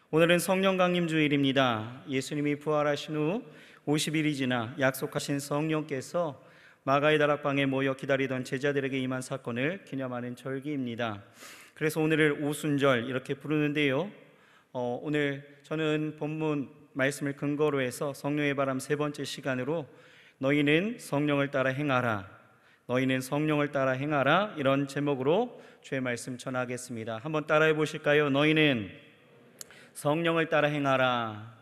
오늘은 성령 강림 주일입니다. 예수님이 부활하신 후 50일이 지나 약속하신 성령께서 마가의 다락방에 모여 기다리던 제자들에게 임한 사건을 기념하는 절기입니다. 그래서 오늘을 오순절 이렇게 부르는데요. 오늘 저는 본문 말씀을 근거로 해서 성령의 바람 세 번째 시간으로 너희는 성령을 따라 행하라, 너희는 성령을 따라 행하라, 이런 제목으로 주의 말씀 전하겠습니다. 한번 따라해 보실까요? 너희는 성령을 따라 행하라.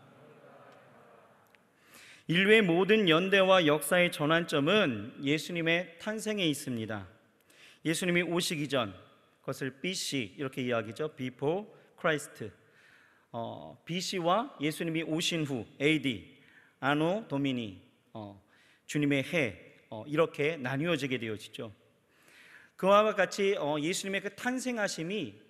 인류의 모든 연대와 역사의 전환점은 예수님의 탄생에 있습니다. 예수님이 오시기 전, 그것을 BC 이렇게 이야기죠. Before Christ. BC와 예수님이 오신 후 AD, 아노 도미니, 주님의 해, 이렇게 나뉘어지게 되어지죠. 그와 같이 예수님의 그 탄생하심이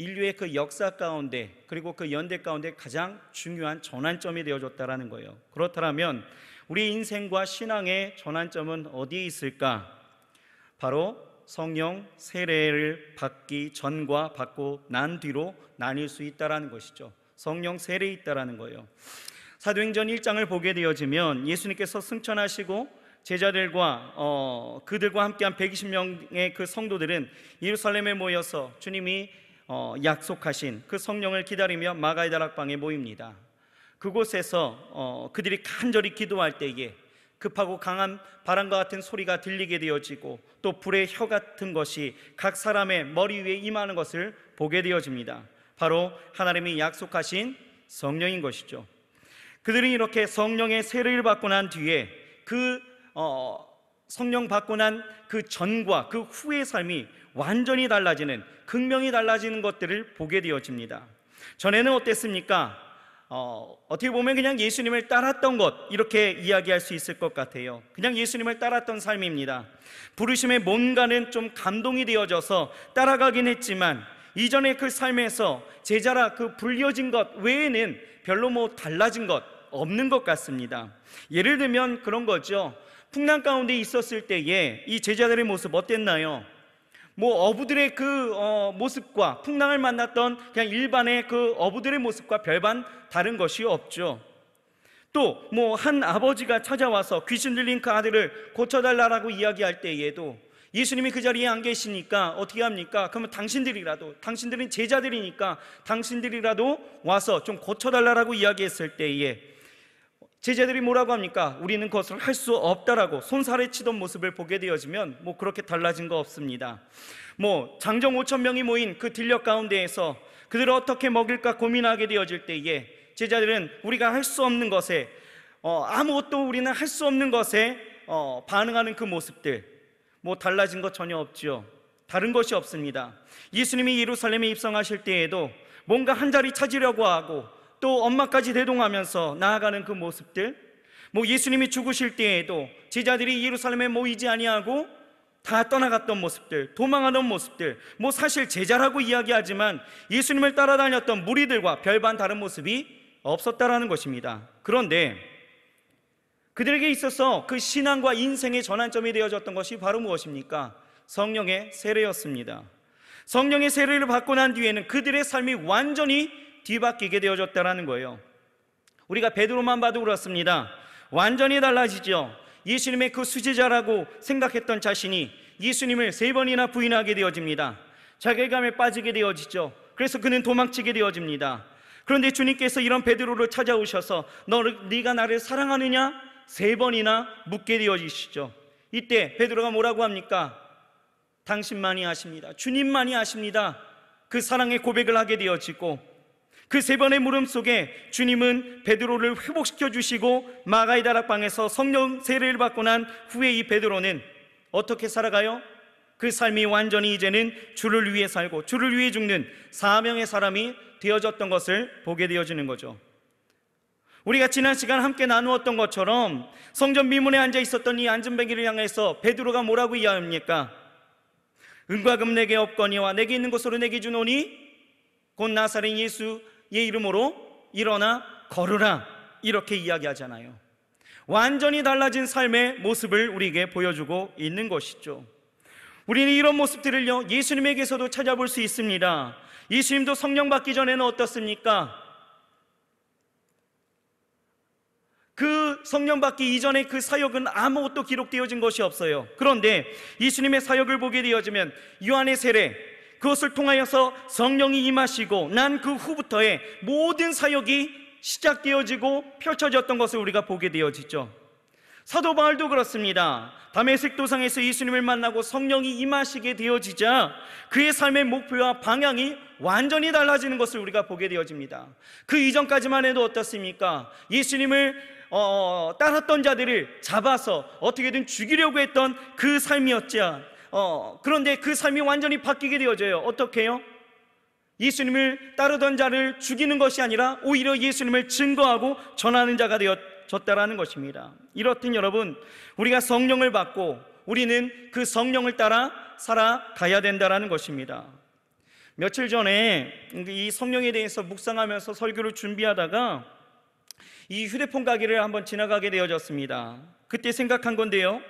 인류의 그 역사 가운데 그리고 그 연대 가운데 가장 중요한 전환점이 되어졌다는 거예요. 그렇다면 우리 인생과 신앙의 전환점은 어디에 있을까? 바로 성령 세례를 받기 전과 받고 난 뒤로 나뉠 수 있다는 것이죠. 성령 세례에 있다는 거예요. 사도행전 1장을 보게 되어지면 예수님께서 승천하시고 제자들과 그들과 함께한 120명의 그 성도들은 예루살렘에 모여서 주님이 약속하신 그 성령을 기다리며 마가의 다락방에 모입니다. 그곳에서 그들이 간절히 기도할 때에 급하고 강한 바람과 같은 소리가 들리게 되어지고 또 불의 혀 같은 것이 각 사람의 머리 위에 임하는 것을 보게 되어집니다. 바로 하나님이 약속하신 성령인 것이죠. 그들은 이렇게 성령의 세례를 받고 난 뒤에 그 성령 받고 난 그 전과 그 후의 삶이 완전히 달라지는, 극명히 달라지는 것들을 보게 되어집니다. 전에는 어땠습니까? 어떻게 보면 그냥 예수님을 따랐던 것, 이렇게 이야기할 수 있을 것 같아요. 그냥 예수님을 따랐던 삶입니다. 부르심에 뭔가는 좀 감동이 되어져서 따라가긴 했지만 이전의 그 삶에서 제자라 그 불려진 것 외에는 별로 달라진 것 없는 것 같습니다. 예를 들면 그런 거죠. 풍랑 가운데 있었을 때에 이 제자들의 모습 어땠나요? 어부들의 그 모습과 풍랑을 만났던 그냥 일반의 그 어부들의 모습과 별반 다른 것이 없죠. 또 한 아버지가 찾아와서 귀신 들린 그 아들을 고쳐달라고 이야기할 때에도 예수님이 그 자리에 안 계시니까 어떻게 합니까? 그러면 당신들은 제자들이니까 당신들이라도 와서 좀 고쳐달라고 이야기했을 때에 제자들이 뭐라고 합니까? 우리는 그것을 할 수 없다라고 손살에 치던 모습을 보게 되어지면 그렇게 달라진 거 없습니다. 장정 5천 명이 모인 그 들녘 가운데에서 그들을 어떻게 먹일까 고민하게 되어질 때에 제자들은 우리가 할 수 없는 것에 아무것도 우리는 할 수 없는 것에 반응하는 그 모습들, 달라진 것 전혀 없죠. 다른 것이 없습니다. 예수님이 예루살렘에 입성하실 때에도 뭔가 한 자리 찾으려고 하고 또 엄마까지 대동하면서 나아가는 그 모습들, 예수님이 죽으실 때에도 제자들이 예루살렘에 모이지 아니하고 다 떠나갔던 모습들, 도망하던 모습들, 사실 제자라고 이야기하지만 예수님을 따라다녔던 무리들과 별반 다른 모습이 없었다라는 것입니다. 그런데 그들에게 있어서 그 신앙과 인생의 전환점이 되어졌던 것이 바로 무엇입니까? 성령의 세례였습니다. 성령의 세례를 받고 난 뒤에는 그들의 삶이 완전히 뒤바뀌게 되어졌다는 거예요. 우리가 베드로만 봐도 그렇습니다. 완전히 달라지죠. 예수님의 그 수제자라고 생각했던 자신이 예수님을 3번이나 부인하게 되어집니다. 자괴감에 빠지게 되어지죠. 그래서 그는 도망치게 되어집니다. 그런데 주님께서 이런 베드로를 찾아오셔서 네가 나를 사랑하느냐? 3번이나 묻게 되어지시죠. 이때 베드로가 뭐라고 합니까? 당신만이 아십니다. 주님만이 아십니다. 그 사랑의 고백을 하게 되어지고 그 3번의 물음 속에 주님은 베드로를 회복시켜 주시고 마가의 다락방에서 성령 세례를 받고 난 후에 이 베드로는 어떻게 살아가요? 그 삶이 완전히 이제는 주를 위해 살고 주를 위해 죽는 사명의 사람이 되어졌던 것을 보게 되어지는 거죠. 우리가 지난 시간 함께 나누었던 것처럼 성전 미문에 앉아 있었던 이 안전뱅이를 향해서 베드로가 뭐라고 이야기합니까? 은과 금 내게 없거니와 내게 있는 것으로 내게 주노니 곧 나사렛 예수의 이름으로 일어나 걸으라, 이렇게 이야기하잖아요. 완전히 달라진 삶의 모습을 우리에게 보여주고 있는 것이죠. 우리는 이런 모습들을요 예수님에게서도 찾아볼 수 있습니다. 예수님도 성령 받기 전에는 어떻습니까? 그 성령 받기 이전에 그 사역은 아무것도 기록되어진 것이 없어요. 그런데 예수님의 사역을 보게 되어지면 요한의 세례, 그것을 통하여서 성령이 임하시고 난 그 후부터의 모든 사역이 시작되어지고 펼쳐졌던 것을 우리가 보게 되어지죠. 사도 바울도 그렇습니다. 다메섹 도상에서 예수님을 만나고 성령이 임하시게 되어지자 그의 삶의 목표와 방향이 완전히 달라지는 것을 우리가 보게 되어집니다. 그 이전까지만 해도 어떻습니까? 예수님을 따랐던 자들을 잡아서 어떻게든 죽이려고 했던 그 삶이었지. 그런데 그 삶이 완전히 바뀌게 되어져요. 어떻게 해요? 예수님을 따르던 자를 죽이는 것이 아니라 오히려 예수님을 증거하고 전하는 자가 되어졌다라는 것입니다. 이렇듯 여러분, 우리가 성령을 받고 우리는 그 성령을 따라 살아가야 된다라는 것입니다. 며칠 전에 이 성령에 대해서 묵상하면서 설교를 준비하다가 이 휴대폰 가게를 한번 지나가게 되어졌습니다. 그때 생각한 건데요,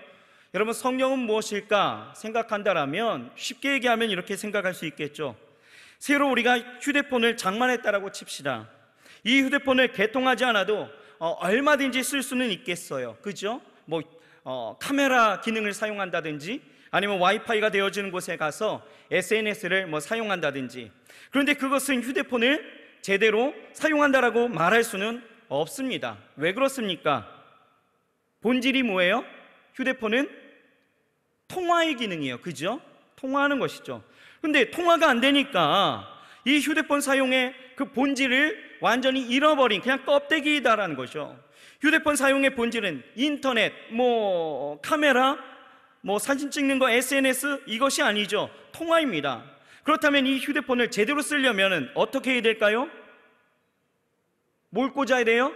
여러분, 성령은 무엇일까 생각한다라면 쉽게 얘기하면 이렇게 생각할 수 있겠죠. 새로 우리가 휴대폰을 장만했다라고 칩시다. 이 휴대폰을 개통하지 않아도 얼마든지 쓸 수는 있겠어요. 그죠? 카메라 기능을 사용한다든지 아니면 와이파이가 되어지는 곳에 가서 SNS를 사용한다든지. 그런데 그것은 휴대폰을 제대로 사용한다라고 말할 수는 없습니다. 왜 그렇습니까? 본질이 뭐예요? 휴대폰은 통화의 기능이에요. 그죠? 통화하는 것이죠. 근데 통화가 안 되니까 이 휴대폰 사용의 그 본질을 완전히 잃어버린 그냥 껍데기다라는 거죠. 휴대폰 사용의 본질은 인터넷, 카메라, 사진 찍는 거, SNS, 이것이 아니죠. 통화입니다. 그렇다면 이 휴대폰을 제대로 쓰려면 어떻게 해야 될까요? 뭘 꽂아야 돼요?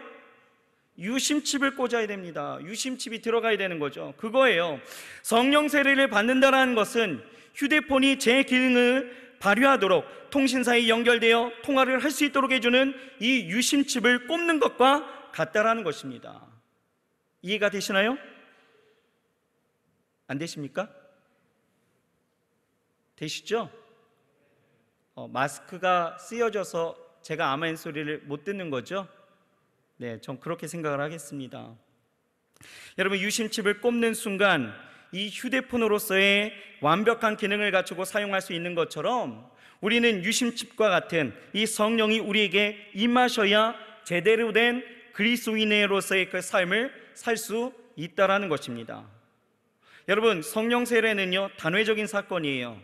유심칩을 꽂아야 됩니다. 유심칩이 들어가야 되는 거죠. 그거예요. 성령 세례를 받는다는 것은 휴대폰이 제 기능을 발휘하도록 통신사에 연결되어 통화를 할 수 있도록 해주는 이 유심칩을 꼽는 것과 같다라는 것입니다. 이해가 되시나요? 안 되십니까? 되시죠? 마스크가 쓰여져서 제가 아멘 소리를 못 듣는 거죠? 네, 전 그렇게 생각을 하겠습니다. 여러분, 유심칩을 꼽는 순간 이 휴대폰으로서의 완벽한 기능을 갖추고 사용할 수 있는 것처럼 우리는 유심칩과 같은 이 성령이 우리에게 임하셔야 제대로 된 그리스도인으로서의 그 삶을 살 수 있다라는 것입니다. 여러분, 성령 세례는요, 단회적인 사건이에요.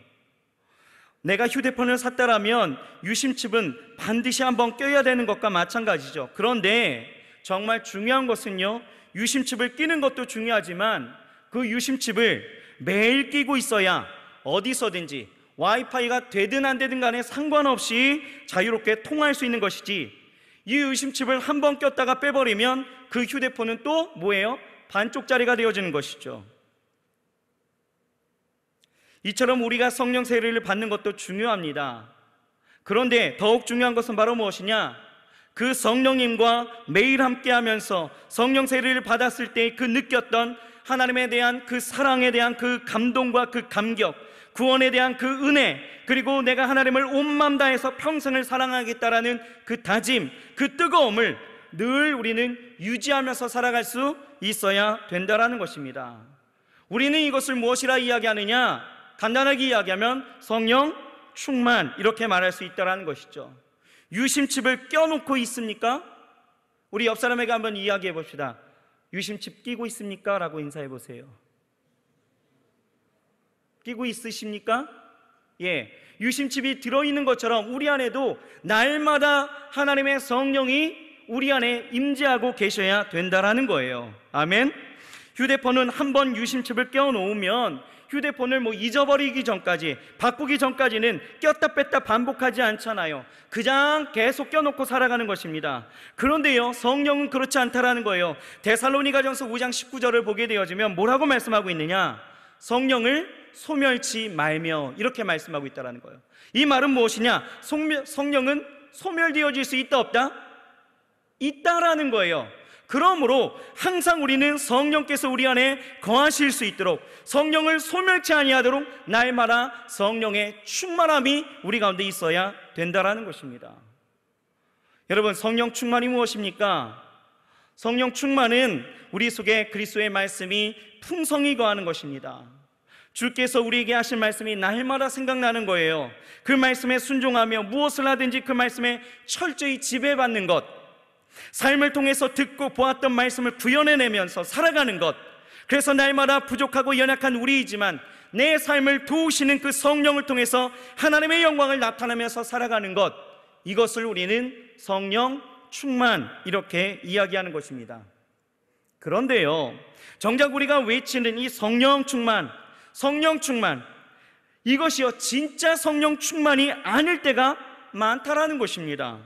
내가 휴대폰을 샀다라면 유심칩은 반드시 한번 껴야 되는 것과 마찬가지죠. 그런데 정말 중요한 것은요, 유심칩을 끼는 것도 중요하지만 그 유심칩을 매일 끼고 있어야 어디서든지 와이파이가 되든 안 되든 간에 상관없이 자유롭게 통화할 수 있는 것이지, 이 유심칩을 한번 꼈다가 빼버리면 그 휴대폰은 또 뭐예요? 반쪽짜리가 되어지는 것이죠. 이처럼 우리가 성령 세례를 받는 것도 중요합니다. 그런데 더욱 중요한 것은 바로 무엇이냐? 그 성령님과 매일 함께하면서 성령 세례를 받았을 때 그 느꼈던 하나님에 대한 그 사랑에 대한 그 감동과 그 감격, 구원에 대한 그 은혜, 그리고 내가 하나님을 온 마음 다해서 평생을 사랑하겠다라는 그 다짐, 그 뜨거움을 늘 우리는 유지하면서 살아갈 수 있어야 된다라는 것입니다. 우리는 이것을 무엇이라 이야기하느냐? 간단하게 이야기하면 성령 충만, 이렇게 말할 수 있다는 것이죠. 유심칩을 껴놓고 있습니까? 우리 옆 사람에게 한번 이야기해 봅시다. 유심칩 끼고 있습니까? 라고 인사해 보세요. 끼고 있으십니까? 예, 유심칩이 들어있는 것처럼 우리 안에도 날마다 하나님의 성령이 우리 안에 임재하고 계셔야 된다라는 거예요. 아멘. 휴대폰은 한번 유심칩을 껴놓으면 휴대폰을 잊어버리기 전까지, 바꾸기 전까지는 꼈다 뺐다 반복하지 않잖아요. 그냥 계속 껴놓고 살아가는 것입니다. 그런데요, 성령은 그렇지 않다라는 거예요. 데살로니가전서 5장 19절을 보게 되어지면 뭐라고 말씀하고 있느냐? 성령을 소멸치 말며, 이렇게 말씀하고 있다라는 거예요. 이 말은 무엇이냐? 성령은 소멸되어질 수 있다 없다? 있다라는 거예요. 그러므로 항상 우리는 성령께서 우리 안에 거하실 수 있도록, 성령을 소멸치 아니하도록 날마다 성령의 충만함이 우리 가운데 있어야 된다라는 것입니다. 여러분, 성령 충만이 무엇입니까? 성령 충만은 우리 속에 그리스도의 말씀이 풍성히 거하는 것입니다. 주께서 우리에게 하신 말씀이 날마다 생각나는 거예요. 그 말씀에 순종하며 무엇을 하든지 그 말씀에 철저히 지배받는 것, 삶을 통해서 듣고 보았던 말씀을 구현해내면서 살아가는 것, 그래서 날마다 부족하고 연약한 우리이지만 내 삶을 도우시는 그 성령을 통해서 하나님의 영광을 나타내면서 살아가는 것, 이것을 우리는 성령 충만 이렇게 이야기하는 것입니다. 그런데요, 정작 우리가 외치는 이 성령 충만, 이것이요 진짜 성령 충만이 아닐 때가 많다라는 것입니다.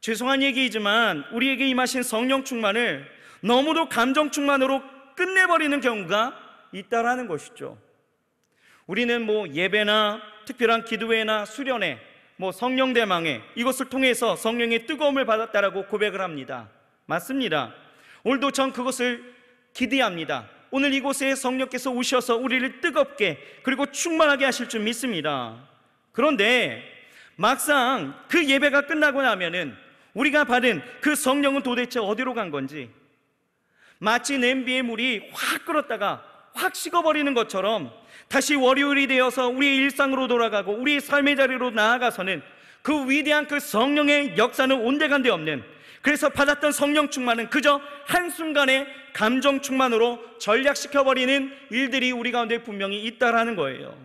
죄송한 얘기이지만 우리에게 임하신 성령 충만을 너무도 감정 충만으로 끝내버리는 경우가 있다라는 것이죠. 우리는 예배나 특별한 기도회나 수련회, 성령 대망회, 이것을 통해서 성령의 뜨거움을 받았다라고 고백을 합니다. 맞습니다. 오늘도 전 그것을 기대합니다. 오늘 이곳에 성령께서 오셔서 우리를 뜨겁게 그리고 충만하게 하실 줄 믿습니다. 그런데 막상 그 예배가 끝나고 나면은 우리가 받은 그 성령은 도대체 어디로 간 건지, 마치 냄비의 물이 확 끓었다가 확 식어버리는 것처럼 다시 월요일이 되어서 우리의 일상으로 돌아가고 우리의 삶의 자리로 나아가서는 그 위대한 그 성령의 역사는 온데간데 없는, 그래서 받았던 성령 충만은 그저 한순간의 감정 충만으로 전락시켜버리는 일들이 우리 가운데 분명히 있다라는 거예요.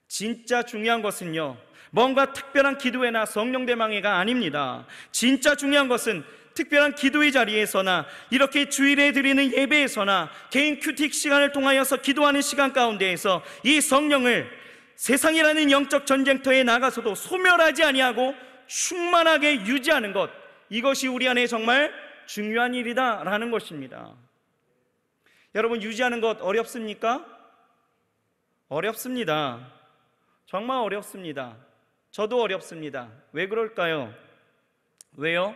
진짜 중요한 것은요, 뭔가 특별한 기도회나 성령 대망회가 아닙니다. 진짜 중요한 것은 특별한 기도의 자리에서나 이렇게 주일에 드리는 예배에서나 개인 큐틱 시간을 통하여서 기도하는 시간 가운데에서 이 성령을 세상이라는 영적 전쟁터에 나가서도 소멸하지 아니하고 충만하게 유지하는 것, 이것이 우리 안에 정말 중요한 일이다라는 것입니다. 여러분, 유지하는 것 어렵습니까? 어렵습니다. 정말 어렵습니다. 저도 어렵습니다. 왜 그럴까요? 왜요?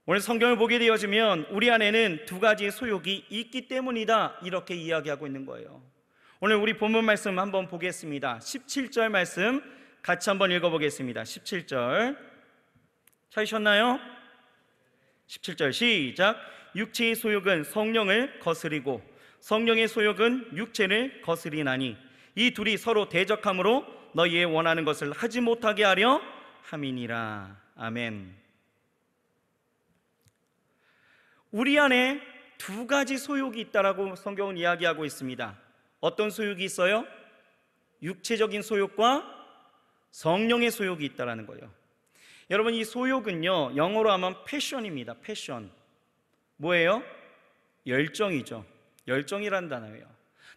오늘 성경을 보게 되어지면 우리 안에는 두 가지의 소욕이 있기 때문이다, 이렇게 이야기하고 있는 거예요. 오늘 우리 본문 말씀 한번 보겠습니다. 17절 말씀 같이 한번 읽어보겠습니다. 17절 찾으셨나요? 17절 시작. 육체의 소욕은 성령을 거스리고 성령의 소욕은 육체를 거스리나니 이 둘이 서로 대적함으로 너희의 원하는 것을 하지 못하게 하려 함이니라. 아멘. 우리 안에 두 가지 소욕이 있다라고 성경은 이야기하고 있습니다. 어떤 소욕이 있어요? 육체적인 소욕과 성령의 소욕이 있다라는 거예요. 여러분, 이 소욕은요, 영어로 하면 패션입니다. 패션. 뭐예요? 열정이죠. 열정이라는 단어예요.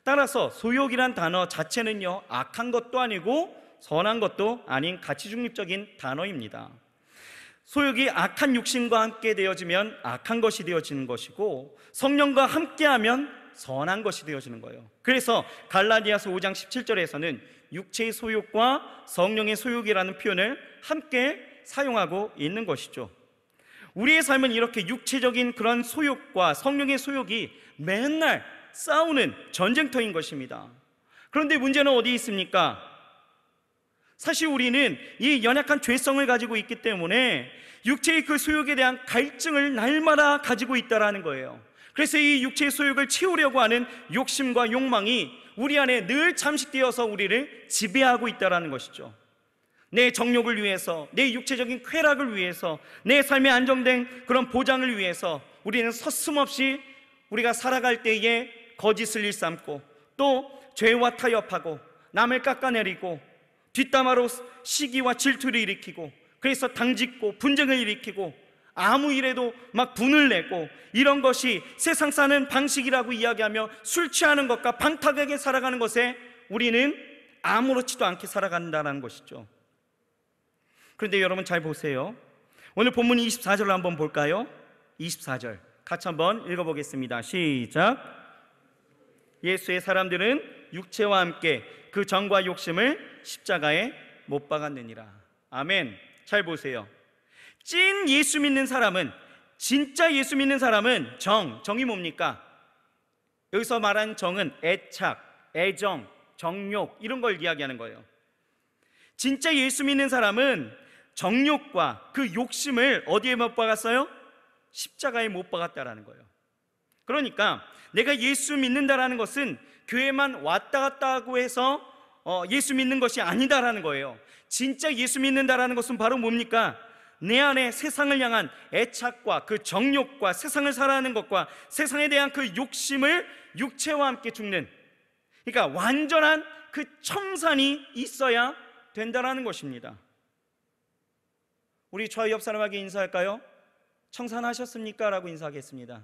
따라서 소욕이란 단어 자체는요, 악한 것도 아니고 선한 것도 아닌 가치 중립적인 단어입니다. 소욕이 악한 육신과 함께 되어지면 악한 것이 되어지는 것이고, 성령과 함께하면 선한 것이 되어지는 거예요. 그래서 갈라디아서 5장 17절에서는 육체의 소욕과 성령의 소욕이라는 표현을 함께 사용하고 있는 것이죠. 우리의 삶은 이렇게 육체적인 그런 소욕과 성령의 소욕이 맨날 싸우는 전쟁터인 것입니다. 그런데 문제는 어디 있습니까? 사실 우리는 이 연약한 죄성을 가지고 있기 때문에 육체의 그 소욕에 대한 갈증을 날마다 가지고 있다라는 거예요. 그래서 이 육체의 소욕을 채우려고 하는 욕심과 욕망이 우리 안에 늘 잠식되어서 우리를 지배하고 있다라는 것이죠. 내 정욕을 위해서, 내 육체적인 쾌락을 위해서, 내 삶의 안정된 그런 보장을 위해서 우리는 서슴없이 우리가 살아갈 때에 거짓을 일삼고, 또 죄와 타협하고, 남을 깎아내리고, 뒷담화로 시기와 질투를 일으키고, 그래서 당짓고 분쟁을 일으키고, 아무 일에도 막 분을 내고, 이런 것이 세상 사는 방식이라고 이야기하며 술 취하는 것과 방탕하게 살아가는 것에 우리는 아무렇지도 않게 살아간다는 것이죠. 그런데 여러분 잘 보세요. 오늘 본문 24절을 한번 볼까요? 24절 같이 한번 읽어보겠습니다. 시작. 예수의 사람들은 육체와 함께 그 정과 욕심을 십자가에 못 박았느니라. 아멘. 잘 보세요. 찐 예수 믿는 사람은, 진짜 예수 믿는 사람은 정이 뭡니까? 여기서 말하는 정은 애착, 애정, 정욕, 이런 걸 이야기하는 거예요. 진짜 예수 믿는 사람은 정욕과 그 욕심을 어디에 못 박았어요? 십자가에 못 박았다라는 거예요. 그러니까 내가 예수 믿는다라는 것은 교회만 왔다 갔다 하고 해서 예수 믿는 것이 아니다라는 거예요. 진짜 예수 믿는다라는 것은 바로 뭡니까? 내 안에 세상을 향한 애착과 그 정욕과 세상을 살아가는 것과 세상에 대한 그 욕심을 육체와 함께 죽는, 그러니까 완전한 그 청산이 있어야 된다라는 것입니다. 우리 저 옆 사람에게 인사할까요? 청산하셨습니까? 라고 인사하겠습니다.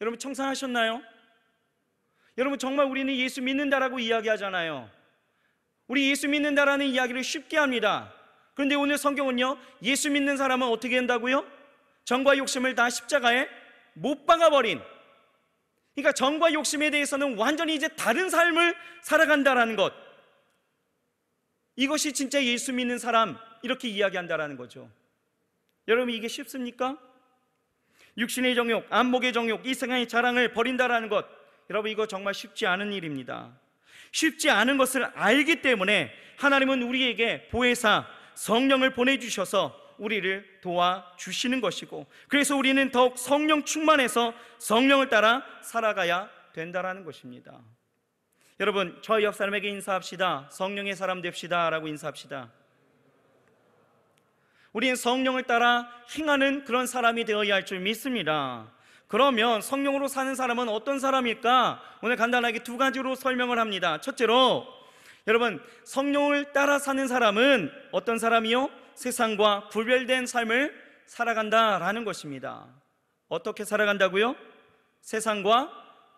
여러분 청산하셨나요? 여러분 정말 우리는 예수 믿는다라고 이야기하잖아요. 우리 예수 믿는다라는 이야기를 쉽게 합니다. 그런데 오늘 성경은요, 예수 믿는 사람은 어떻게 한다고요? 정과 욕심을 다 십자가에 못 박아버린, 그러니까 정과 욕심에 대해서는 완전히 이제 다른 삶을 살아간다라는 것, 이것이 진짜 예수 믿는 사람, 이렇게 이야기한다라는 거죠. 여러분 이게 쉽습니까? 육신의 정욕, 안목의 정욕, 이 세상의 자랑을 버린다라는 것, 여러분 이거 정말 쉽지 않은 일입니다. 쉽지 않은 것을 알기 때문에 하나님은 우리에게 보혜사 성령을 보내주셔서 우리를 도와주시는 것이고, 그래서 우리는 더욱 성령 충만해서 성령을 따라 살아가야 된다라는 것입니다. 여러분 저 옆 사람에게 인사합시다. 성령의 사람 됩시다 라고 인사합시다. 우리는 성령을 따라 행하는 그런 사람이 되어야 할 줄 믿습니다. 그러면 성령으로 사는 사람은 어떤 사람일까? 오늘 간단하게 두 가지로 설명을 합니다. 첫째로, 여러분 성령을 따라 사는 사람은 어떤 사람이요? 세상과 구별된 삶을 살아간다라는 것입니다. 어떻게 살아간다고요? 세상과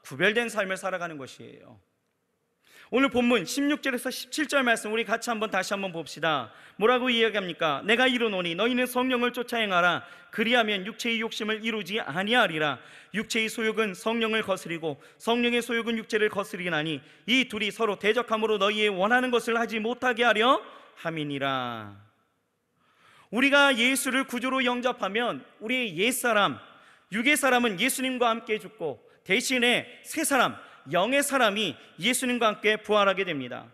구별된 삶을 살아가는 것이에요. 오늘 본문 16절에서 17절 말씀 우리 같이 다시 한번 봅시다. 뭐라고 이야기합니까? 내가 이르노니 너희는 성령을 쫓아 행하라. 그리하면 육체의 욕심을 이루지 아니하리라. 육체의 소욕은 성령을 거스리고 성령의 소욕은 육체를 거스리나니 이 둘이 서로 대적함으로 너희의 원하는 것을 하지 못하게 하려 함이니라. 우리가 예수를 구주로 영접하면 우리의 옛사람, 육의 사람은 예수님과 함께 죽고 대신에 새 사람, 영의 사람이 예수님과 함께 부활하게 됩니다.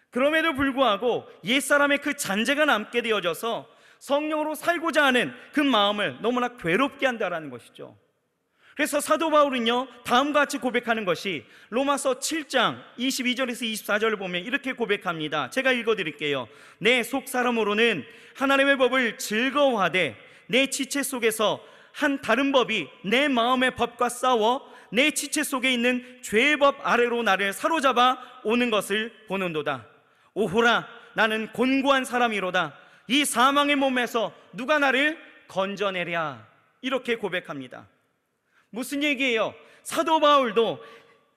그럼에도 불구하고 옛사람의 그 잔재가 남게 되어져서 성령으로 살고자 하는 그 마음을 너무나 괴롭게 한다는 것이죠. 그래서 사도 바울은요 다음과 같이 고백하는 것이 로마서 7장 22절에서 24절을 보면 이렇게 고백합니다. 제가 읽어드릴게요. 내 속사람으로는 하나님의 법을 즐거워하되 내 지체 속에서 한 다른 법이 내 마음의 법과 싸워 내 지체 속에 있는 죄의 법 아래로 나를 사로잡아 오는 것을 보는도다. 오호라, 나는 곤고한 사람이로다. 이 사망의 몸에서 누가 나를 건져내랴. 이렇게 고백합니다. 무슨 얘기예요? 사도 바울도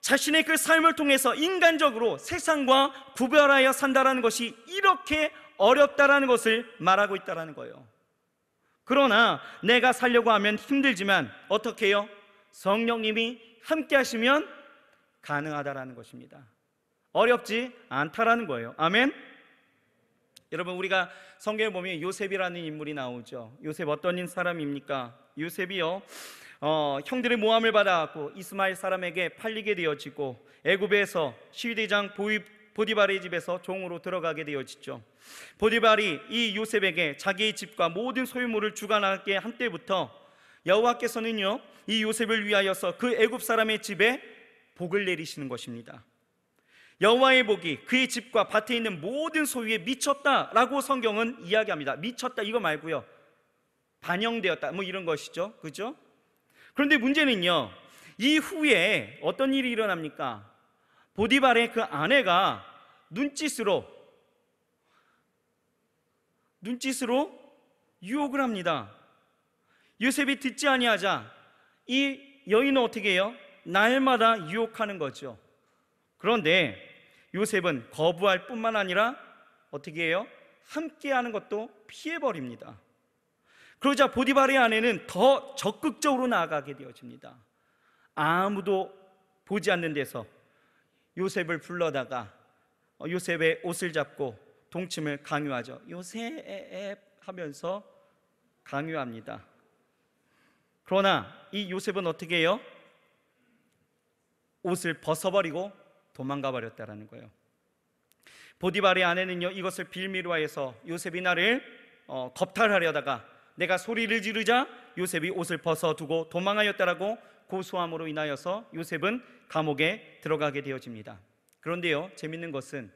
자신의 그 삶을 통해서 인간적으로 세상과 구별하여 산다라는 것이 이렇게 어렵다라는 것을 말하고 있다라는 거예요. 그러나 내가 살려고 하면 힘들지만 어떻게 해요? 성령님이 함께 하시면 가능하다라는 것입니다. 어렵지 않다라는 거예요. 아멘. 여러분 우리가 성경에 보면 요셉이라는 인물이 나오죠. 요셉 어떤 사람입니까? 요셉이요 형들의 모함을 받아갖고 이스마엘 사람에게 팔리게 되어지고 애굽에서 시위대장 보디발의 집에서 종으로 들어가게 되어지죠. 보디발이 이 요셉에게 자기의 집과 모든 소유물을 주관하게 한 때부터 여호와께서는요 이 요셉을 위하여서 그 애굽 사람의 집에 복을 내리시는 것입니다. 여호와의 복이 그의 집과 밭에 있는 모든 소유에 미쳤다라고 성경은 이야기합니다. 미쳤다 이거 말고요 반영되었다 뭐 이런 것이죠. 그죠? 그런데 문제는요 이후에 어떤 일이 일어납니까? 보디발의 그 아내가 눈짓으로 유혹을 합니다. 요셉이 듣지 아니하자 이 여인은 어떻게 해요? 날마다 유혹하는 거죠. 그런데 요셉은 거부할 뿐만 아니라 어떻게 해요? 함께하는 것도 피해버립니다. 그러자 보디발의 아내는 더 적극적으로 나아가게 되어집니다. 아무도 보지 않는 데서 요셉을 불러다가 요셉의 옷을 잡고 동침을 강요하죠. 요셉 하면서 강요합니다. 그러나 이 요셉은 어떻게 해요? 옷을 벗어버리고 도망가 버렸다라는 거예요. 보디발의 아내는요, 이것을 빌미로 하여서 요셉이 나를 겁탈하려다가 내가 소리를 지르자 요셉이 옷을 벗어두고 도망하였다라고 고소함으로 인하여서 요셉은 감옥에 들어가게 되어집니다. 그런데요, 재밌는 것은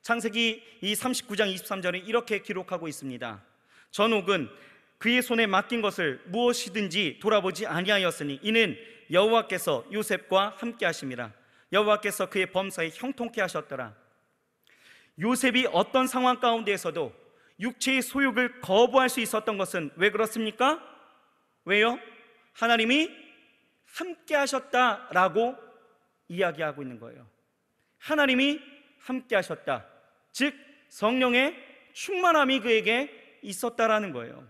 창세기 이 39장 23절에 이렇게 기록하고 있습니다. 전옥은 그의 손에 맡긴 것을 무엇이든지 돌아보지 아니하였으니 이는 여호와께서 요셉과 함께 하심이라. 여호와께서 그의 범사에 형통케 하셨더라. 요셉이 어떤 상황 가운데에서도 육체의 소욕을 거부할 수 있었던 것은 왜 그렇습니까? 왜요? 하나님이 함께 하셨다라고 이야기하고 있는 거예요. 하나님이 함께 하셨다, 즉 성령의 충만함이 그에게 있었다라는 거예요.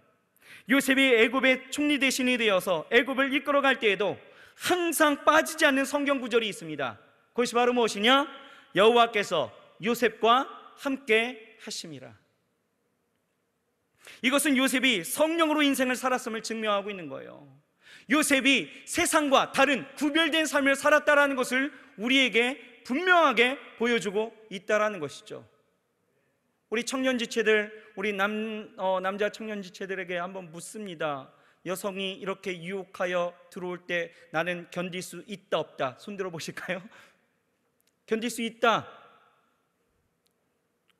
요셉이 애굽의 총리 대신이 되어서 애굽을 이끌어갈 때에도 항상 빠지지 않는 성경 구절이 있습니다. 그것이 바로 무엇이냐? 여호와께서 요셉과 함께 하심이라. 이것은 요셉이 성령으로 인생을 살았음을 증명하고 있는 거예요. 요셉이 세상과 다른 구별된 삶을 살았다라는 것을 우리에게 분명하게 보여주고 있다라는 것이죠. 우리 청년지체들, 우리 남자 청년지체들에게 한번 묻습니다. 여성이 이렇게 유혹하여 들어올 때 나는 견딜 수 있다 없다? 손 들어 보실까요? 견딜 수 있다.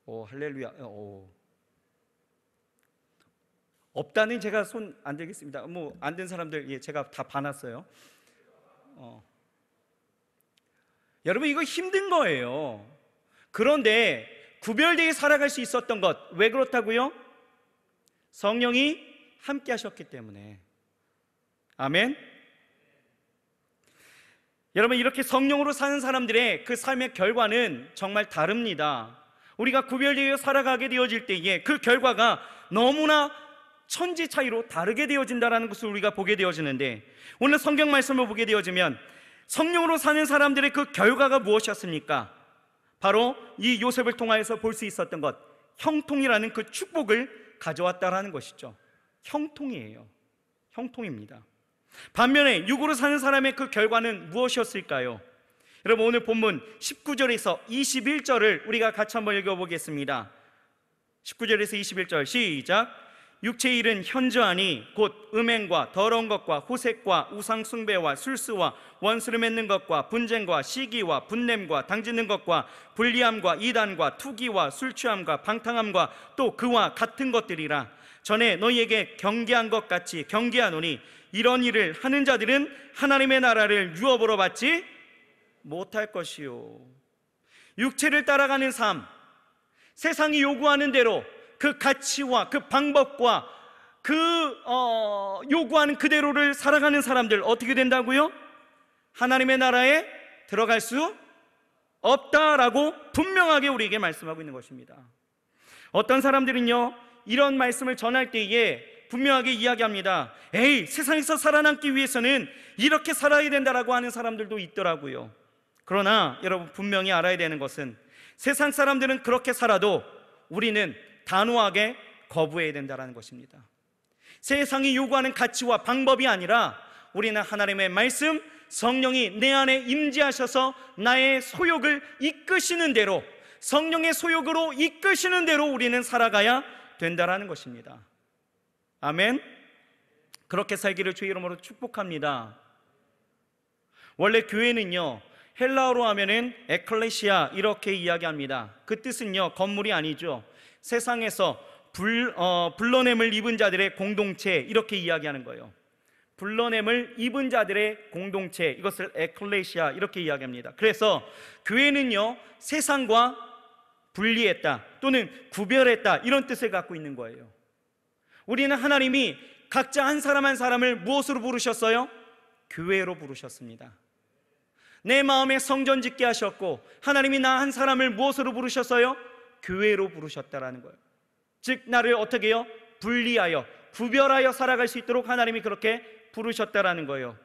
오, 할렐루야. 없다는 제가 손 안 들겠습니다. 뭐 안 든 사람들 제가 다 봐놨어요. 여러분, 이거 힘든 거예요. 그런데 구별되게 살아갈 수 있었던 것, 왜 그렇다고요? 성령이 함께 하셨기 때문에. 아멘. 여러분, 이렇게 성령으로 사는 사람들의 그 삶의 결과는 정말 다릅니다. 우리가 구별되어 살아가게 되어질 때에 그 결과가 너무나 천지 차이로 다르게 되어진다는 것을 우리가 보게 되어지는데, 오늘 성경 말씀을 보게 되어지면 성령으로 사는 사람들의 그 결과가 무엇이었습니까? 바로 이 요셉을 통하여서 볼 수 있었던 것, 형통이라는 그 축복을 가져왔다라는 것이죠. 형통이에요. 형통입니다. 반면에 육으로 사는 사람의 그 결과는 무엇이었을까요? 여러분, 오늘 본문 19절에서 21절을 우리가 같이 한번 읽어보겠습니다. 19절에서 21절 시작. 육체의 일은 현저하니 곧 음행과 더러운 것과 호색과 우상숭배와 술수와 원수를 맺는 것과 분쟁과 시기와 분냄과 당짓는 것과 불리함과 이단과 투기와 술취함과 방탕함과 또 그와 같은 것들이라. 전에 너희에게 경계한 것 같이 경계하노니 이런 일을 하는 자들은 하나님의 나라를 유업으로 받지 못할 것이요. 육체를 따라가는 삶, 세상이 요구하는 대로 그 가치와 그 방법과 요구하는 그대로를 살아가는 사람들 어떻게 된다고요? 하나님의 나라에 들어갈 수 없다라고 분명하게 우리에게 말씀하고 있는 것입니다. 어떤 사람들은요, 이런 말씀을 전할 때에 분명하게 이야기합니다. 에이, 세상에서 살아남기 위해서는 이렇게 살아야 된다라고 하는 사람들도 있더라고요. 그러나 여러분, 분명히 알아야 되는 것은 세상 사람들은 그렇게 살아도 우리는 단호하게 거부해야 된다는 것입니다. 세상이 요구하는 가치와 방법이 아니라 우리는 하나님의 말씀, 성령이 내 안에 임재하셔서 나의 소욕을 이끄시는 대로, 성령의 소욕으로 이끄시는 대로 우리는 살아가야 된다는 것입니다. 아멘. 그렇게 살기를 주의 이름으로 축복합니다. 원래 교회는요, 헬라어로 하면은 에클레시아 이렇게 이야기합니다. 그 뜻은요, 건물이 아니죠. 세상에서 불러냄을 입은 자들의 공동체, 이렇게 이야기하는 거예요. 불러냄을 입은 자들의 공동체, 이것을 에클레시아 이렇게 이야기합니다. 그래서 교회는요, 세상과 분리했다 또는 구별했다, 이런 뜻을 갖고 있는 거예요. 우리는 하나님이 각자 한 사람 한 사람을 무엇으로 부르셨어요? 교회로 부르셨습니다. 내 마음에 성전 짓게 하셨고, 하나님이 나 한 사람을 무엇으로 부르셨어요? 교회로 부르셨다라는 거예요. 즉 나를 어떻게 해요? 분리하여, 구별하여 살아갈 수 있도록 하나님이 그렇게 부르셨다라는 거예요.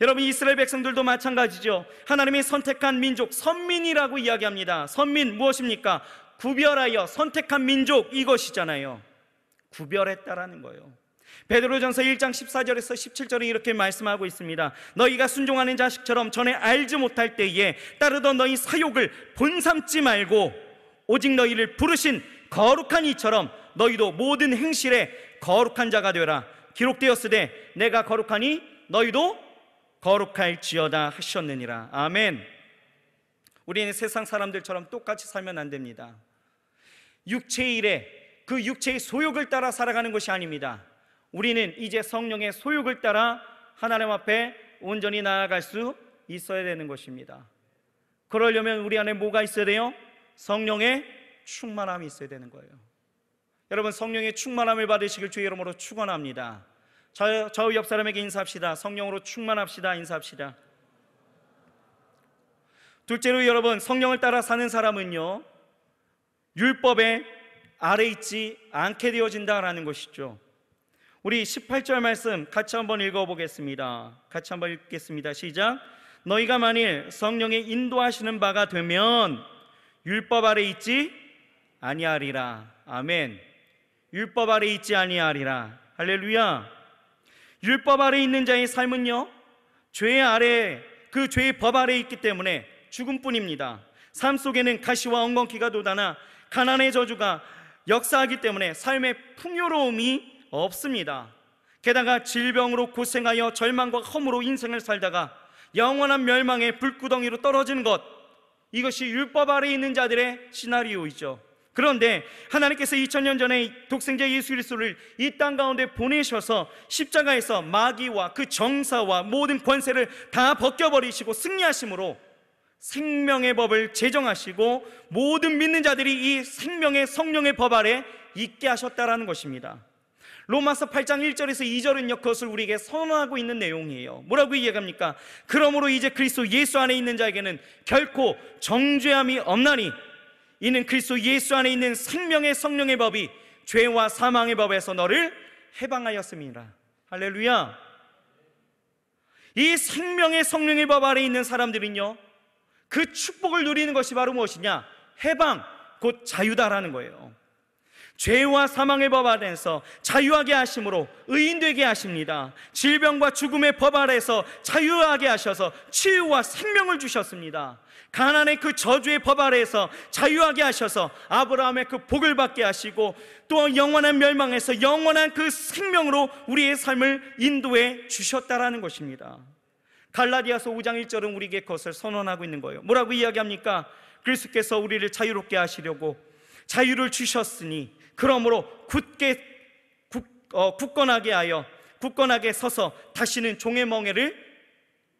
여러분, 이스라엘 백성들도 마찬가지죠. 하나님이 선택한 민족, 선민이라고 이야기합니다. 선민 무엇입니까? 구별하여 선택한 민족, 이것이잖아요. 구별했다라는 거예요. 베드로전서 1장 14절에서 17절에 이렇게 말씀하고 있습니다. 너희가 순종하는 자식처럼 전에 알지 못할 때에 따르던 너희 사욕을 본삼지 말고 오직 너희를 부르신 거룩한 이처럼 너희도 모든 행실에 거룩한 자가 되라. 기록되었으되 내가 거룩하니 너희도 거룩할지어다 하셨느니라. 아멘. 우리는 세상 사람들처럼 똑같이 살면 안 됩니다. 육체의 일에 그 육체의 소욕을 따라 살아가는 것이 아닙니다. 우리는 이제 성령의 소욕을 따라 하나님 앞에 온전히 나아갈 수 있어야 되는 것입니다. 그러려면 우리 안에 뭐가 있어야 돼요? 성령의 충만함이 있어야 되는 거예요. 여러분, 성령의 충만함을 받으시길 주의 이름으로 축원합니다. 저 옆 사람에게 인사합시다. 성령으로 충만합시다. 인사합시다. 둘째로 여러분, 성령을 따라 사는 사람은요, 율법에 아래 있지 않게 되어진다라는 것이죠. 우리 18절 말씀 같이 한번 읽어보겠습니다. 같이 한번 읽겠습니다. 시작. 너희가 만일 성령의 인도하시는 바가 되면 율법 아래 있지 아니하리라. 아멘. 율법 아래 있지 아니하리라. 할렐루야. 율법 아래 있는 자의 삶은요, 죄 아래, 그 죄의 법 아래 있기 때문에 죽음뿐입니다. 삶 속에는 가시와 엉겅퀴가 돋아나 가난의 저주가 역사하기 때문에 삶의 풍요로움이 없습니다. 게다가 질병으로 고생하여 절망과 허무로 인생을 살다가 영원한 멸망의 불구덩이로 떨어지는 것, 이것이 율법 아래 있는 자들의 시나리오이죠. 그런데 하나님께서 2000년 전에 독생자 예수 그리스도를 이 땅 가운데 보내셔서 십자가에서 마귀와 그 정사와 모든 권세를 다 벗겨버리시고 승리하심으로 생명의 법을 제정하시고 모든 믿는 자들이 이 생명의 성령의 법 아래 있게 하셨다라는 것입니다. 로마서 8장 1절에서 2절은요, 그것을 우리에게 선언하고 있는 내용이에요. 뭐라고 이야기합니까? 그러므로 이제 그리스도 예수 안에 있는 자에게는 결코 정죄함이 없나니 이는 그리스도 예수 안에 있는 생명의 성령의 법이 죄와 사망의 법에서 너를 해방하였습니다. 할렐루야. 이 생명의 성령의 법 아래 있는 사람들은요, 그 축복을 누리는 것이 바로 무엇이냐? 해방, 곧 자유다라는 거예요. 죄와 사망의 법 아래에서 자유하게 하심으로 의인되게 하십니다. 질병과 죽음의 법 아래에서 자유하게 하셔서 치유와 생명을 주셨습니다. 가난의 그 저주의 법 아래에서 자유하게 하셔서 아브라함의 그 복을 받게 하시고 또 영원한 멸망에서 영원한 그 생명으로 우리의 삶을 인도해 주셨다라는 것입니다. 갈라디아서 5장 1절은 우리에게 그것을 선언하고 있는 거예요. 뭐라고 이야기합니까? 그리스도께서 우리를 자유롭게 하시려고 자유를 주셨으니 그러므로 굳건하게 서서 다시는 종의 멍에를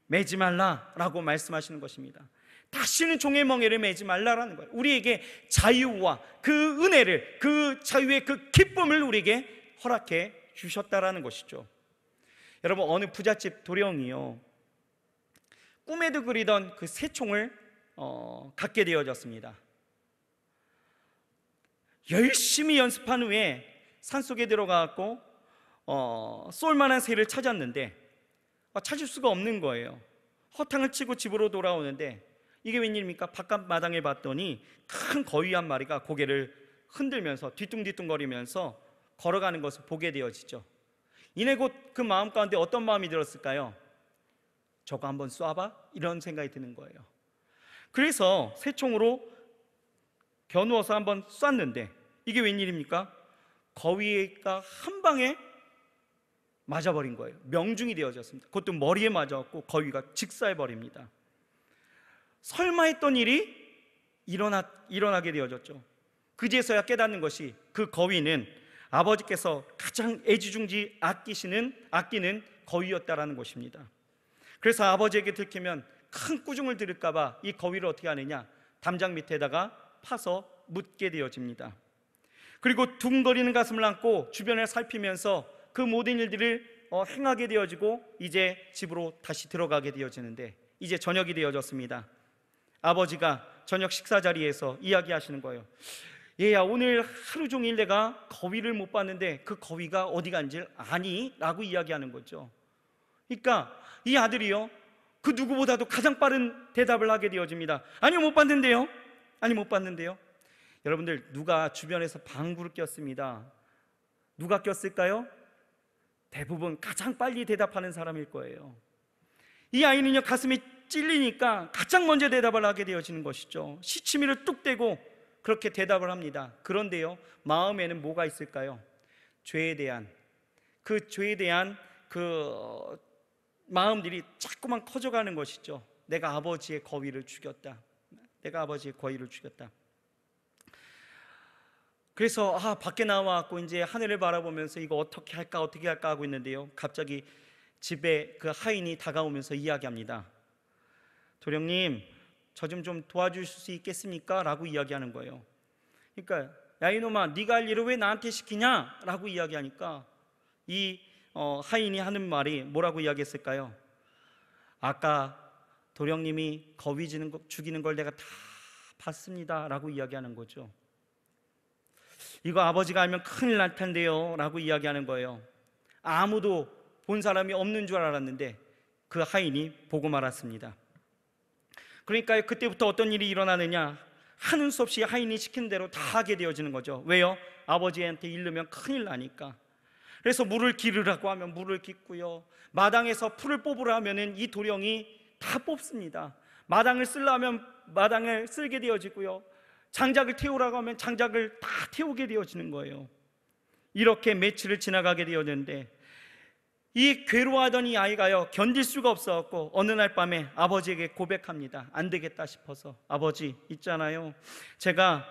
매지 말라라고 말씀하시는 것입니다. 다시는 종의 멍에를 매지 말라라는 거예요. 우리에게 자유와 그 은혜를, 그 자유의 그 기쁨을 우리에게 허락해 주셨다라는 것이죠. 여러분, 어느 부잣집 도령이요, 꿈에도 그리던 그 새총을 갖게 되어졌습니다. 열심히 연습한 후에 산속에 들어가고 쏠만한 새를 찾았는데 찾을 수가 없는 거예요. 허탕을 치고 집으로 돌아오는데 이게 웬일입니까? 바깥 마당에 봤더니 큰 거위 한 마리가 고개를 흔들면서 뒤뚱뒤뚱거리면서 걸어가는 것을 보게 되어지죠. 이내 곧 그 마음 가운데 어떤 마음이 들었을까요? 저거 한번 쏴봐? 이런 생각이 드는 거예요. 그래서 새총으로 겨누어서 한번 쐈는데 이게 웬일입니까? 거위가 한 방에 맞아버린 거예요. 명중이 되어졌습니다. 그것도 머리에 맞아갖고 거위가 직사해버립니다. 설마 했던 일이 일어나게 되어졌죠. 그제서야 깨닫는 것이 그 거위는 아버지께서 가장 애지중지 아끼는 거위였다라는 것입니다. 그래서 아버지에게 들키면 큰 꾸중을 들을까봐 이 거위를 어떻게 하느냐, 담장 밑에다가 파서 묻게 되어집니다. 그리고 둥거리는 가슴을 안고 주변을 살피면서 그 모든 일들을 행하게 되어지고 이제 집으로 다시 들어가게 되어지는데 이제 저녁이 되어졌습니다. 아버지가 저녁 식사 자리에서 이야기하시는 거예요. 얘야, 오늘 하루 종일 내가 거위를 못 봤는데 그 거위가 어디 간지 아니? 라고 이야기하는 거죠. 그러니까 이 아들이요, 그 누구보다도 가장 빠른 대답을 하게 되어집니다. 아니요, 못 봤는데요. 아니, 못 봤는데요. 여러분들, 누가 주변에서 방구를 꼈습니다. 누가 꼈을까요? 대부분 가장 빨리 대답하는 사람일 거예요. 이 아이는요, 가슴이 찔리니까 가장 먼저 대답을 하게 되어지는 것이죠. 시치미를 뚝 떼고 그렇게 대답을 합니다. 그런데요, 마음에는 뭐가 있을까요? 죄에 대한 그 마음들이 자꾸만 커져가는 것이죠. 내가 아버지의 거위를 죽였다. 내가 아버지의 거위를 죽였다. 그래서 밖에 나와갖고 이제 하늘을 바라보면서 이거 어떻게 할까 하고 있는데요, 갑자기 집에 그 하인이 다가오면서 이야기합니다. 도령님, 저 좀 도와주실 수 있겠습니까? 라고 이야기하는 거예요. 그러니까 야 이놈아, 네가 할 일을 왜 나한테 시키냐? 라고 이야기하니까 이 하인이 하는 말이 뭐라고 이야기했을까요? 아까 도령님이 거위 죽이는 걸 내가 다 봤습니다 라고 이야기하는 거죠. 이거 아버지가 알면 큰일 날 텐데요 라고 이야기하는 거예요. 아무도 본 사람이 없는 줄 알았는데 그 하인이 보고 말았습니다. 그러니까 그때부터 어떤 일이 일어나느냐, 하는 수 없이 하인이 시킨 대로 다 하게 되어지는 거죠. 왜요? 아버지한테 이르면 큰일 나니까. 그래서 물을 기르라고 하면 물을 깃고요, 마당에서 풀을 뽑으라 하면은 이 도령이 다 뽑습니다. 마당을 쓰려면 마당을 쓸게 되어지고요, 장작을 태우라고 하면 장작을 다 태우게 되어지는 거예요. 이렇게 며칠을 지나가게 되었는데 이 괴로워하던 이 아이가요, 견딜 수가 없어갖고 어느 날 밤에 아버지에게 고백합니다. 안 되겠다 싶어서. 아버지, 있잖아요, 제가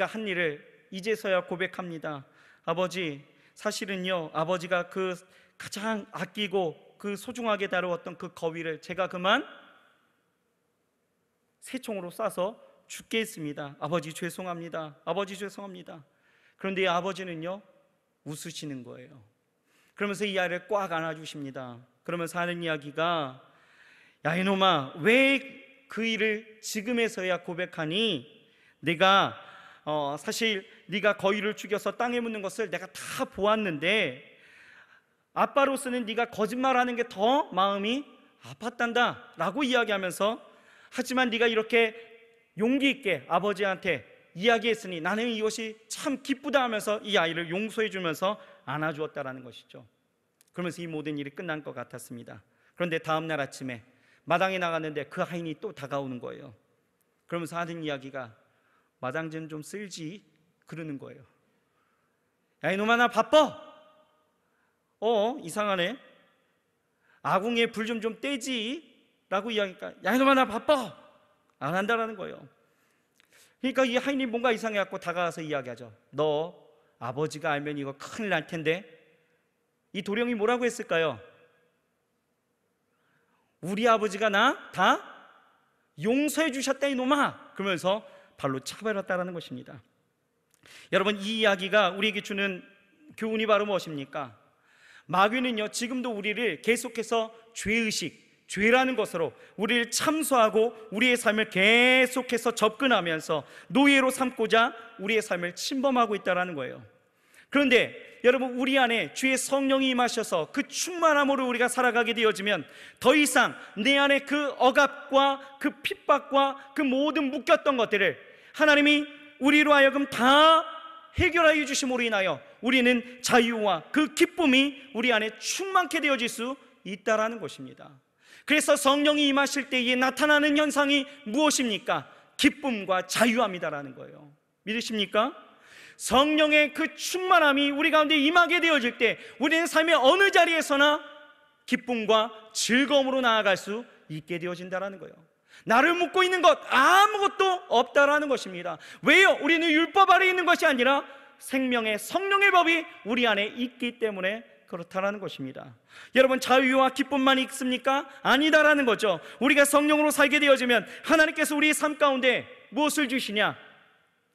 한 일을 이제서야 고백합니다. 아버지, 사실은요, 아버지가 그 가장 아끼고 그 소중하게 다루었던 그 거위를 제가 그만 새총으로 쏴서 죽게 했습니다. 아버지 죄송합니다. 아버지 죄송합니다. 그런데 아버지는요, 웃으시는 거예요. 그러면서 이 아이를 꽉 안아주십니다. 그러면서 하는 이야기가, 야 이놈아, 왜 그 일을 지금에서야 고백하니? 내가 사실 네가 거위를 죽여서 땅에 묻는 것을 내가 다 보았는데 아빠로서는 네가 거짓말하는 게 더 마음이 아팠단다 라고 이야기하면서, 하지만 네가 이렇게 용기 있게 아버지한테 이야기했으니 나는 이것이 참 기쁘다 하면서 이 아이를 용서해 주면서 안아주었다라는 것이죠. 그러면서 이 모든 일이 끝난 것 같았습니다. 그런데 다음날 아침에 마당에 나갔는데 그 하인이 또 다가오는 거예요. 그러면서 하는 이야기가, 마당 좀 쓸지 그러는 거예요. 야 이놈아, 나 바빠. 이상하네. 아궁이에 불 좀 떼지 라고 이야기하니까, 야 이놈아, 나 바빠. 안 한다라는 거예요. 그러니까 이 하인이 뭔가 이상해갖고 다가와서 이야기하죠. 너 아버지가 알면 이거 큰일 날 텐데. 이 도령이 뭐라고 했을까요? 우리 아버지가 나 다 용서해 주셨다 이놈아, 그러면서 발로 차버렸다라는 것입니다. 여러분, 이 이야기가 우리에게 주는 교훈이 바로 무엇입니까? 마귀는요, 지금도 우리를 계속해서 죄의식, 죄라는 것으로 우리를 참소하고 우리의 삶을 계속해서 접근하면서 노예로 삼고자 우리의 삶을 침범하고 있다는 거예요. 그런데 여러분, 우리 안에 주의 성령이 임하셔서 그 충만함으로 우리가 살아가게 되어지면 더 이상 내 안에 그 억압과 그 핍박과 그 모든 묶였던 것들을 하나님이 우리로 하여금 다 해결하여 주심으로 인하여 우리는 자유와 그 기쁨이 우리 안에 충만케 되어질 수 있다라는 것입니다. 그래서 성령이 임하실 때에 나타나는 현상이 무엇입니까? 기쁨과 자유함이다라는 거예요. 믿으십니까? 성령의 그 충만함이 우리 가운데 임하게 되어질 때 우리는 삶의 어느 자리에서나 기쁨과 즐거움으로 나아갈 수 있게 되어진다는 거예요. 나를 묶고 있는 것 아무것도 없다라는 것입니다. 왜요? 우리는 율법 아래 있는 것이 아니라 생명의 성령의 법이 우리 안에 있기 때문에 그렇다라는 것입니다. 여러분, 자유와 기쁨만 있습니까? 아니다라는 거죠. 우리가 성령으로 살게 되어지면 하나님께서 우리의 삶 가운데 무엇을 주시냐?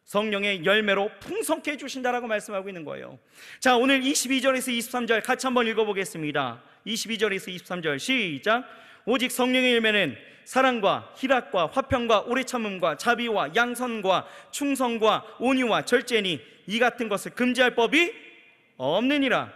성령의 열매로 풍성케 해주신다라고 말씀하고 있는 거예요. 자, 오늘 22절에서 23절 같이 한번 읽어보겠습니다. 22절에서 23절 시작. 오직 성령의 열매는 사랑과 희락과 화평과 오래 참음과 자비와 양선과 충성과 온유와 절제니 이 같은 것을 금지할 법이 없느니라.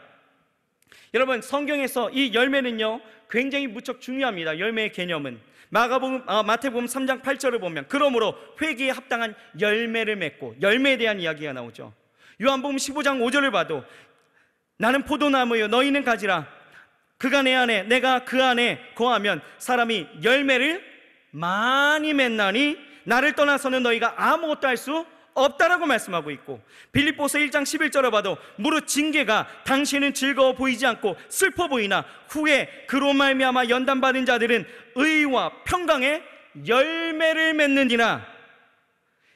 여러분, 성경에서 이 열매는요 굉장히 무척 중요합니다. 열매의 개념은 마태복음 3장 8절을 보면 그러므로 회개에 합당한 열매를 맺고, 열매에 대한 이야기가 나오죠. 요한복음 15장 5절을 봐도 나는 포도나무요 너희는 가지라, 그가 내 안에 내가 그 안에 거하면 사람이 열매를 많이 맺나니 나를 떠나서는 너희가 아무것도 할 수 없다라고 말씀하고 있고, 빌립보서 1장 11절을 봐도 무릇 징계가 당신은 즐거워 보이지 않고 슬퍼 보이나 후에 그로 말미암아 연단받은 자들은 의와 평강의 열매를 맺느니라.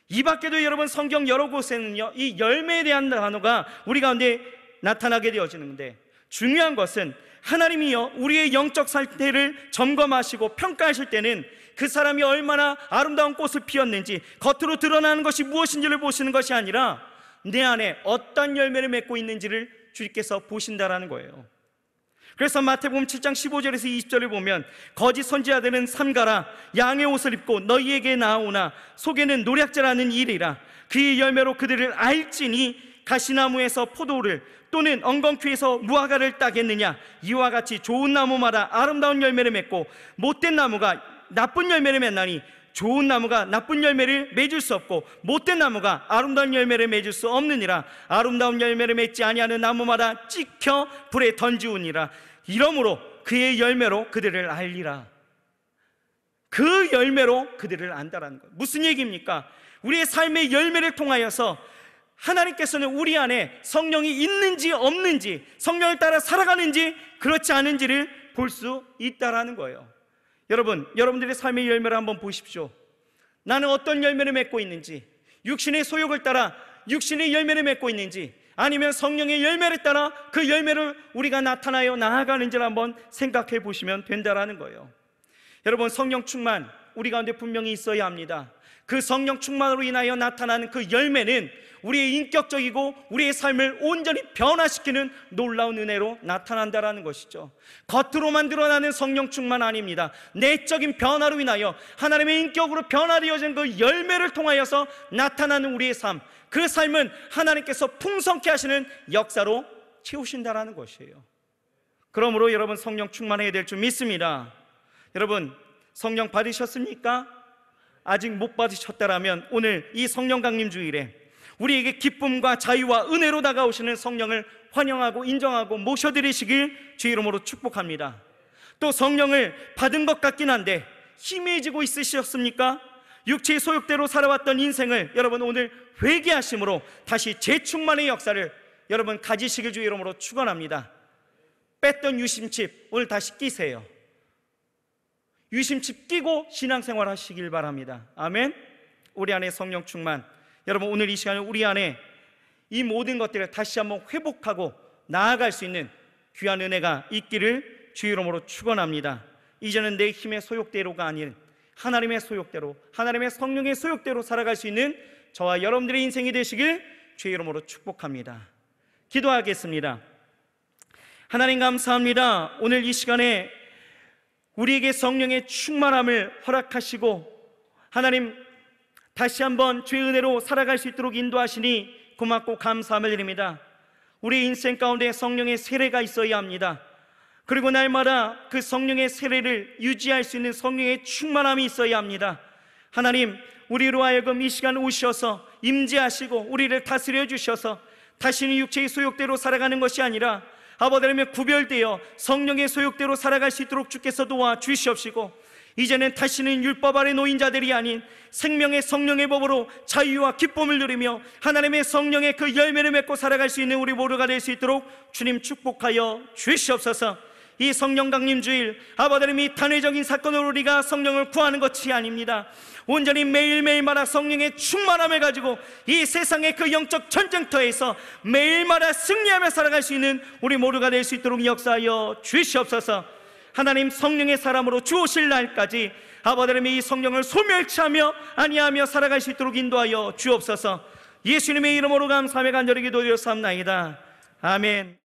이 밖에도 여러분 성경 여러 곳에는요, 이 열매에 대한 단어가 우리 가운데 나타나게 되어지는데, 중요한 것은 하나님이요 우리의 영적 상태를 점검하시고 평가하실 때는 그 사람이 얼마나 아름다운 꽃을 피웠는지, 겉으로 드러나는 것이 무엇인지를 보시는 것이 아니라 내 안에 어떤 열매를 맺고 있는지를 주님께서 보신다라는 거예요. 그래서 마태복음 7장 15절에서 20절을 보면 거짓 선지자들은 삼가라 양의 옷을 입고 너희에게 나오나 속에는 노략자라는 일이라. 그의 열매로 그들을 알지니 가시나무에서 포도를 또는 엉겅퀴에서 무화과를 따겠느냐. 이와 같이 좋은 나무마다 아름다운 열매를 맺고 못된 나무가 나쁜 열매를 맺나니 좋은 나무가 나쁜 열매를 맺을 수 없고 못된 나무가 아름다운 열매를 맺을 수 없느니라. 아름다운 열매를 맺지 아니하는 나무마다 찍혀 불에 던지우니라. 이러므로 그의 열매로 그들을 알리라. 그 열매로 그들을 안다라는 거예요. 무슨 얘기입니까? 우리의 삶의 열매를 통하여서 하나님께서는 우리 안에 성령이 있는지 없는지, 성령을 따라 살아가는지 그렇지 않은지를 볼 수 있다라는 거예요. 여러분, 여러분들의 삶의 열매를 한번 보십시오. 나는 어떤 열매를 맺고 있는지, 육신의 소욕을 따라 육신의 열매를 맺고 있는지, 아니면 성령의 열매를 따라 그 열매를 우리가 나타나여 나아가는지를 한번 생각해 보시면 된다라는 거예요. 여러분, 성령 충만 우리 가운데 분명히 있어야 합니다. 그 성령 충만으로 인하여 나타나는 그 열매는 우리의 인격적이고 우리의 삶을 온전히 변화시키는 놀라운 은혜로 나타난다라는 것이죠. 겉으로만 드러나는 성령 충만 아닙니다. 내적인 변화로 인하여 하나님의 인격으로 변화되어진 그 열매를 통하여서 나타나는 우리의 삶, 그 삶은 하나님께서 풍성케 하시는 역사로 채우신다라는 것이에요. 그러므로 여러분, 성령 충만해야 될 줄 믿습니다. 여러분, 성령 받으셨습니까? 아직 못 받으셨다라면 오늘 이 성령 강림 주일에 우리에게 기쁨과 자유와 은혜로 다가오시는 성령을 환영하고 인정하고 모셔드리시길 주의 이름으로 축복합니다. 또 성령을 받은 것 같긴 한데 희미해지고 있으셨습니까? 육체의 소욕대로 살아왔던 인생을 여러분 오늘 회개하심으로 다시 재충만의 역사를 여러분 가지시길 주의 이름으로 축원합니다. 뺐던 유심칩 오늘 다시 끼세요. 유심칩 끼고 신앙생활 하시길 바랍니다. 아멘. 우리 안에 성령 충만, 여러분 오늘 이 시간에 우리 안에 이 모든 것들을 다시 한번 회복하고 나아갈 수 있는 귀한 은혜가 있기를 주의 이름으로 축원합니다. 이제는 내 힘의 소욕대로가 아닌 하나님의 소욕대로, 하나님의 성령의 소욕대로 살아갈 수 있는 저와 여러분들의 인생이 되시길 주의 이름으로 축복합니다. 기도하겠습니다. 하나님 감사합니다. 오늘 이 시간에 우리에게 성령의 충만함을 허락하시고 하나님 다시 한번 주의 은혜로 살아갈 수 있도록 인도하시니 고맙고 감사함을 드립니다. 우리 인생 가운데 성령의 세례가 있어야 합니다. 그리고 날마다 그 성령의 세례를 유지할 수 있는 성령의 충만함이 있어야 합니다. 하나님, 우리로 하여금 이 시간 오셔서 임재하시고 우리를 다스려 주셔서 다시는 육체의 소욕대로 살아가는 것이 아니라 아버지 하나님의 구별되어 성령의 소욕대로 살아갈 수 있도록 주께서 도와주시옵시고 이제는 다시는 율법 아래 놓인 자들이 아닌 생명의 성령의 법으로 자유와 기쁨을 누리며 하나님의 성령의 그 열매를 맺고 살아갈 수 있는 우리 모두가 될 수 있도록 주님 축복하여 주시옵소서. 이 성령 강림 주일 아버지 하나님이 단회적인 사건으로 우리가 성령을 구하는 것이 아닙니다. 온전히 매일매일마다 성령의 충만함을 가지고 이 세상의 그 영적 전쟁터에서 매일마다 승리하며 살아갈 수 있는 우리 모두가 될 수 있도록 역사하여 주시옵소서. 하나님, 성령의 사람으로 주오실 날까지 아버지 하나님이 이 성령을 소멸치하며 아니하며 살아갈 수 있도록 인도하여 주옵소서. 예수님의 이름으로 감사하며 간절히 기도드렸사옵나이다. 아멘.